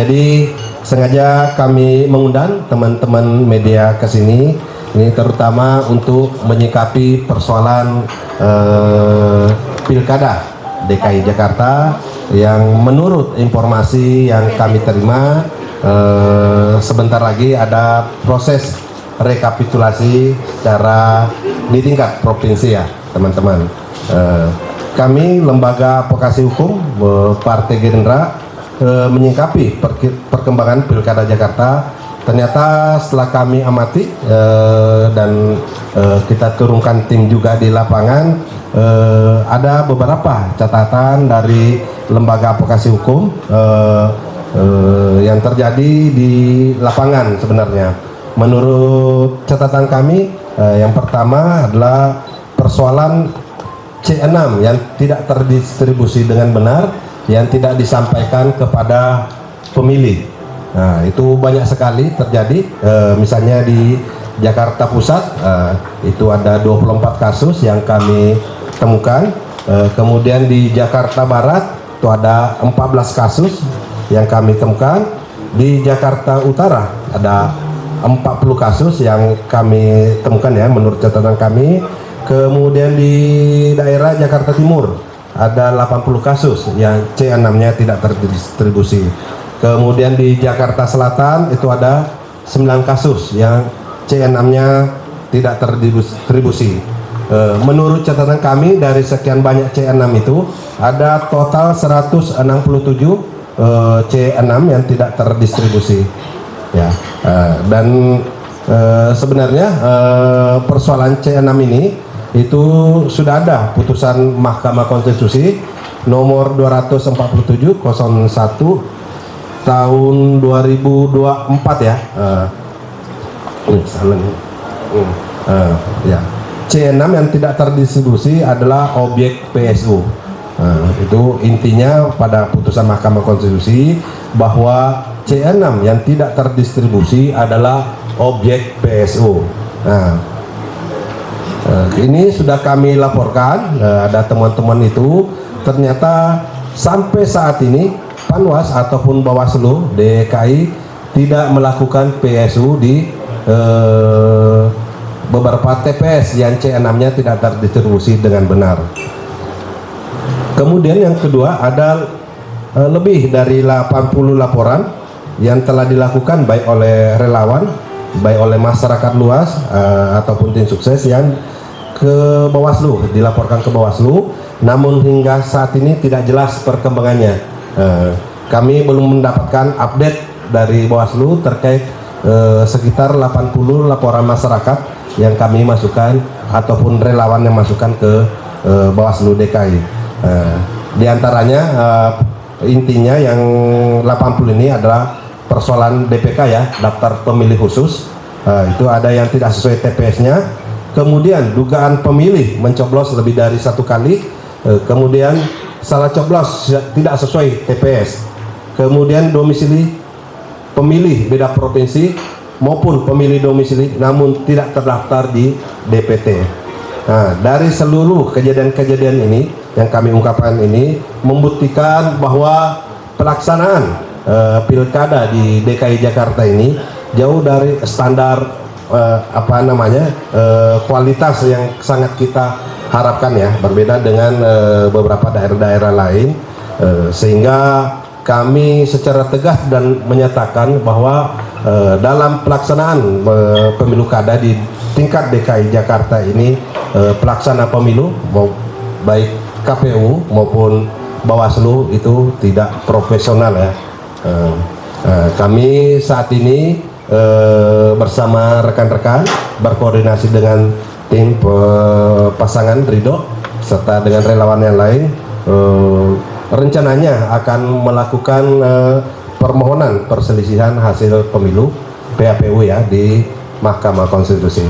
Jadi sengaja kami mengundang teman-teman media ke sini, ini terutama untuk menyikapi persoalan Pilkada DKI Jakarta yang menurut informasi yang kami terima sebentar lagi ada proses rekapitulasi secara di tingkat provinsi ya teman-teman. Kami lembaga advokasi hukum Partai Gerindra menyikapi perkembangan Pilkada Jakarta. Ternyata setelah kami amati dan kita turunkan tim juga di lapangan, ada beberapa catatan dari lembaga advokasi hukum yang terjadi di lapangan sebenarnya. Menurut catatan kami, yang pertama adalah persoalan C6 yang tidak terdistribusi dengan benar, yang tidak disampaikan kepada pemilih. Nah, itu banyak sekali terjadi. Misalnya di Jakarta Pusat itu ada 24 kasus yang kami temukan. Kemudian di Jakarta Barat itu ada 14 kasus yang kami temukan. Di Jakarta Utara ada 40 kasus yang kami temukan ya menurut catatan kami. Kemudian di daerah Jakarta Timur ada 80 kasus yang C6-nya tidak terdistribusi. Kemudian di Jakarta Selatan itu ada 9 kasus yang C6-nya tidak terdistribusi. Menurut catatan kami dari sekian banyak C6 itu ada total 167 C6 yang tidak terdistribusi. Ya, dan sebenarnya persoalan C6 ini itu sudah ada putusan Mahkamah Konstitusi nomor 247/01 tahun 2024 ya. Ya. C6 yang tidak terdistribusi adalah objek PSU. Itu intinya pada putusan Mahkamah Konstitusi bahwa C6 yang tidak terdistribusi adalah objek PSU. Ini sudah kami laporkan, ada teman-teman itu, ternyata sampai saat ini Panwas ataupun Bawaslu DKI tidak melakukan PSU di beberapa TPS yang C6-nya tidak terdistribusi dengan benar. Kemudian yang kedua ada lebih dari 80 laporan yang telah dilakukan baik oleh relawan, baik oleh masyarakat luas ataupun tim sukses yang ke Bawaslu, dilaporkan ke Bawaslu, namun hingga saat ini tidak jelas perkembangannya. Kami belum mendapatkan update dari Bawaslu terkait sekitar 80 laporan masyarakat yang kami masukkan ataupun relawan yang masukkan ke Bawaslu DKI. Di antaranya intinya yang 80 ini adalah persoalan DPK ya, daftar pemilih khusus. Itu ada yang tidak sesuai TPS-nya. Kemudian dugaan pemilih mencoblos lebih dari 1 kali. Kemudian salah coblos tidak sesuai TPS. Kemudian domisili pemilih beda provinsi maupun pemilih domisili namun tidak terdaftar di DPT. Nah, dari seluruh kejadian-kejadian ini yang kami ungkapkan ini membuktikan bahwa pelaksanaan pilkada di DKI Jakarta ini jauh dari standar kualitas yang sangat kita harapkan ya, berbeda dengan beberapa daerah-daerah lain, sehingga kami secara tegas dan menyatakan bahwa dalam pelaksanaan pemilu kada di tingkat DKI Jakarta ini pelaksana pemilu baik KPU maupun Bawaslu itu tidak profesional ya. Kami saat ini bersama rekan-rekan berkoordinasi dengan tim pasangan Ridho serta dengan relawan yang lain rencananya akan melakukan permohonan perselisihan hasil pemilu PHPU ya di Mahkamah Konstitusi.